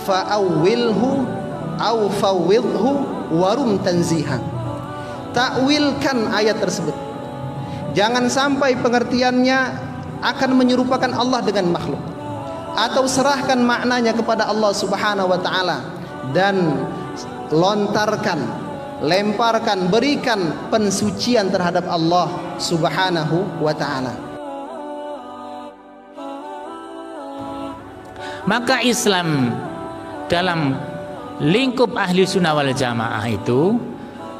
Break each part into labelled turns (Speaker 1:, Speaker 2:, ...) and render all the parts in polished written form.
Speaker 1: fa'awwilhu au fawwidhu warum tanziha. Takwilkan ayat tersebut, jangan sampai pengertiannya akan menyerupakan Allah dengan makhluk, atau serahkan maknanya kepada Allah Subhanahu wa taala dan lontarkan, lemparkan, berikan pensucian terhadap Allah Subhanahu wa taala.
Speaker 2: Maka Islam dalam lingkup ahli sunnah wal jamaah itu,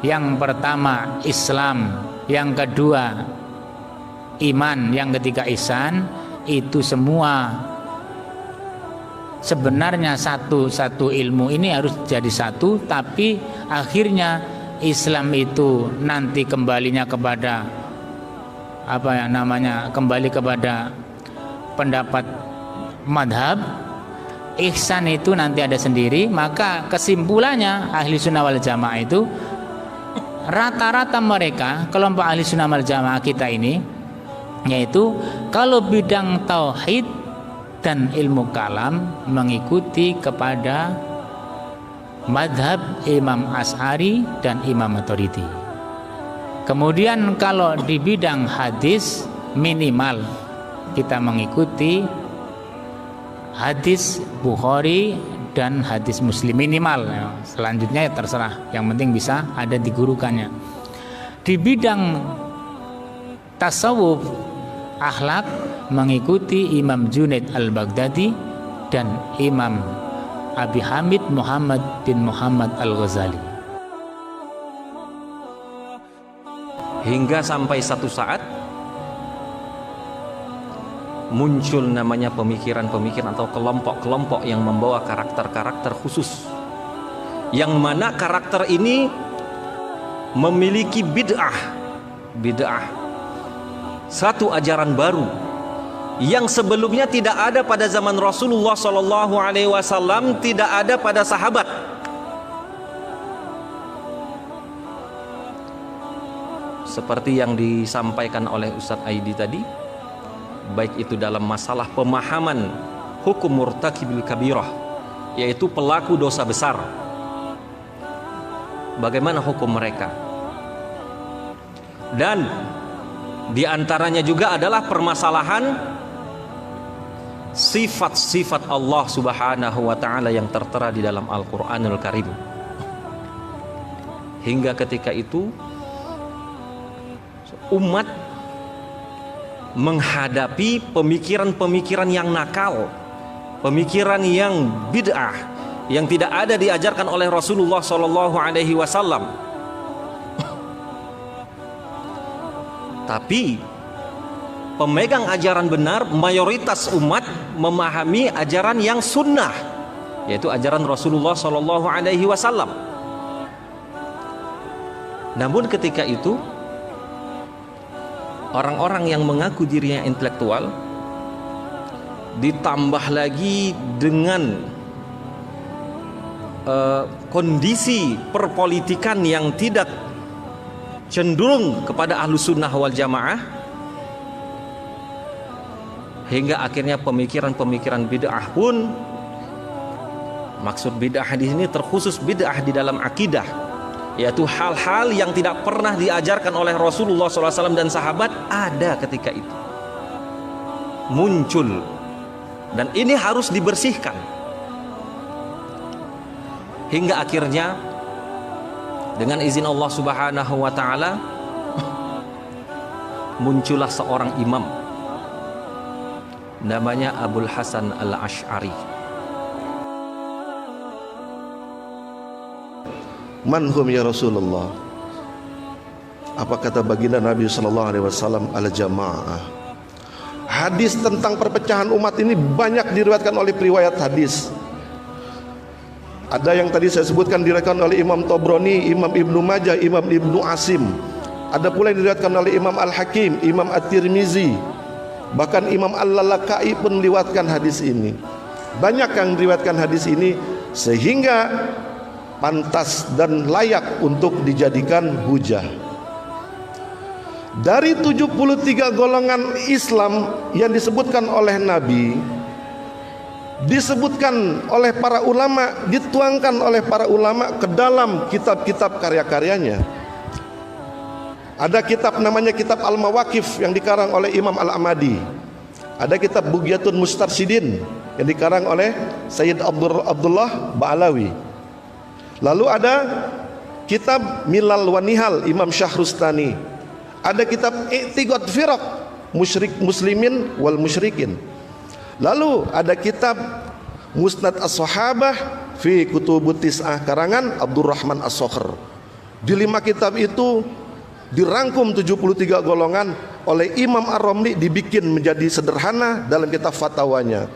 Speaker 2: yang pertama Islam, yang kedua iman, yang ketiga ihsan, itu semua sebenarnya satu ilmu ini harus jadi satu, tapi akhirnya Islam itu nanti kembalinya kepada kembali kepada pendapat madhab. Ihsan itu nanti ada sendiri. Maka kesimpulannya ahli sunnah wal jamaah itu, rata-rata mereka kelompok ahli sunnah wal jamaah kita ini, yaitu kalau bidang tauhid dan ilmu kalam mengikuti kepada madhab Imam Asy'ari dan Imam Maturidi. Kemudian kalau di bidang hadis, minimal kita mengikuti hadis Bukhari dan hadis Muslim, minimal. Selanjutnya ya terserah, yang penting bisa ada digurukannya. Di bidang tasawuf, akhlak, mengikuti Imam Junaid al-Baghdadi dan Imam Abi Hamid Muhammad bin Muhammad al-Ghazali.
Speaker 3: Hingga sampai satu saat muncul namanya pemikiran-pemikiran atau kelompok-kelompok yang membawa karakter-karakter khusus, yang mana karakter ini memiliki bid'ah, satu ajaran baru yang sebelumnya tidak ada pada zaman Rasulullah SAW, tidak ada pada sahabat. Seperti yang disampaikan oleh Ustadz Aidi tadi, baik itu dalam masalah pemahaman hukum murtakibil kabirah, yaitu pelaku dosa besar, bagaimana hukum mereka, dan diantaranya juga adalah permasalahan sifat-sifat Allah Subhanahu wa ta'ala yang tertera di dalam Al-Quranul Karim. Hingga ketika itu umat menghadapi pemikiran-pemikiran yang nakal, pemikiran yang bid'ah, yang tidak ada diajarkan oleh Rasulullah SAW. Tapi pemegang ajaran benar, mayoritas umat memahami ajaran yang sunnah, yaitu ajaran Rasulullah SAW. Namun ketika itu orang-orang yang mengaku dirinya intelektual, ditambah lagi dengan kondisi perpolitikan yang tidak cenderung kepada ahlus sunnah wal jamaah, hingga akhirnya pemikiran-pemikiran bid'ah pun, maksud bid'ah di sini terkhusus bid'ah di dalam akidah, yaitu hal-hal yang tidak pernah diajarkan oleh Rasulullah SAW dan sahabat, ada ketika itu muncul, dan ini harus dibersihkan. Hingga akhirnya dengan izin Allah Subhanahu wa ta'ala muncullah seorang imam namanya Abul Hasan al-Asy'ari.
Speaker 4: Manhum ya Rasulullah? Apa kata baginda Nabi sallallahu alaihi wasallam? Al-jamaah. Hadis tentang perpecahan umat ini banyak diriwayatkan oleh periwayat hadis. Ada yang tadi saya sebutkan diriwayatkan oleh Imam Tabrani, Imam Ibnu Majah, Imam Ibnu Asim. Ada pula yang diriwayatkan oleh Imam Al-Hakim, Imam At-Tirmizi. Bahkan Imam Al-Lalakai pun meriwayatkan hadis ini. Banyak yang meriwayatkan hadis ini sehingga pantas dan layak untuk dijadikan hujah. Dari 73 golongan Islam yang disebutkan oleh Nabi, disebutkan oleh para ulama, dituangkan oleh para ulama ke dalam kitab-kitab karya-karyanya. Ada kitab namanya kitab Al-Mawaqif yang dikarang oleh Imam Al-Amadi. Ada kitab Bughyatul Mustarsyidin yang dikarang oleh Sayyid Abdullah Ba'alawi. Lalu ada kitab Milal wa Nihal Imam Syahrustani. Ada kitab I'tiqad Firaq Muslimin wal Musyrikin. Lalu ada kitab Musnad As-Sahabah fi Kutubut Tis'ah karangan Abdurrahman As-Sokhr. Di 5 kitab itu dirangkum 73 golongan oleh Imam Ar-Ramli, dibikin menjadi sederhana dalam kitab fatwanya.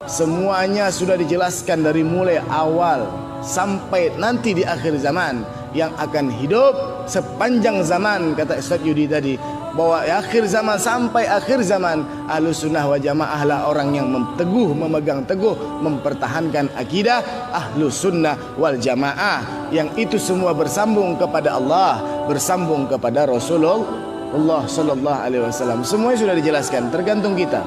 Speaker 5: Semuanya sudah dijelaskan dari mulai awal sampai nanti di akhir zaman yang akan hidup sepanjang zaman, kata Ustaz Yudi tadi, bahwa akhir zaman sampai akhir zaman Ahlus Sunnah wal Jamaah lah orang yang memegang teguh, mempertahankan akidah Ahlus Sunnah wal Jamaah, yang itu semua bersambung kepada Allah, bersambung kepada Rasulullah sallallahu alaihi wasallam. Semuanya sudah dijelaskan, tergantung kita.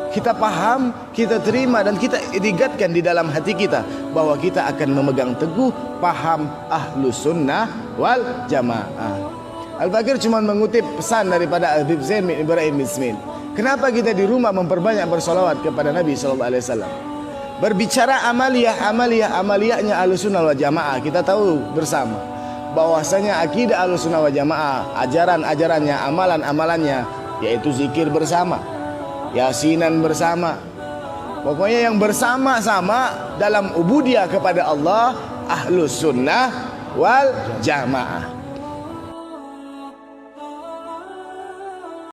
Speaker 5: Kita paham, kita terima, dan kita itiqadkan di dalam hati kita bahwa kita akan memegang teguh paham Ahlus Sunnah wal Jamaah. Al-Fakir cuma mengutip pesan daripada Habib Zain bin Ibrahim bin Smith. Kenapa kita di rumah memperbanyak bersolawat kepada Nabi SAW? Berbicara amaliyahnya Ahlus Sunnah wal Jamaah, kita tahu bersama bahwasanya akidah Ahlus Sunnah wal Jamaah, ajaran-ajarannya, amalan-amalannya, yaitu zikir bersama, yasinan bersama, pokoknya yang bersama-sama dalam ubudiyah kepada Allah, Ahlus Sunnah wal Jamaah.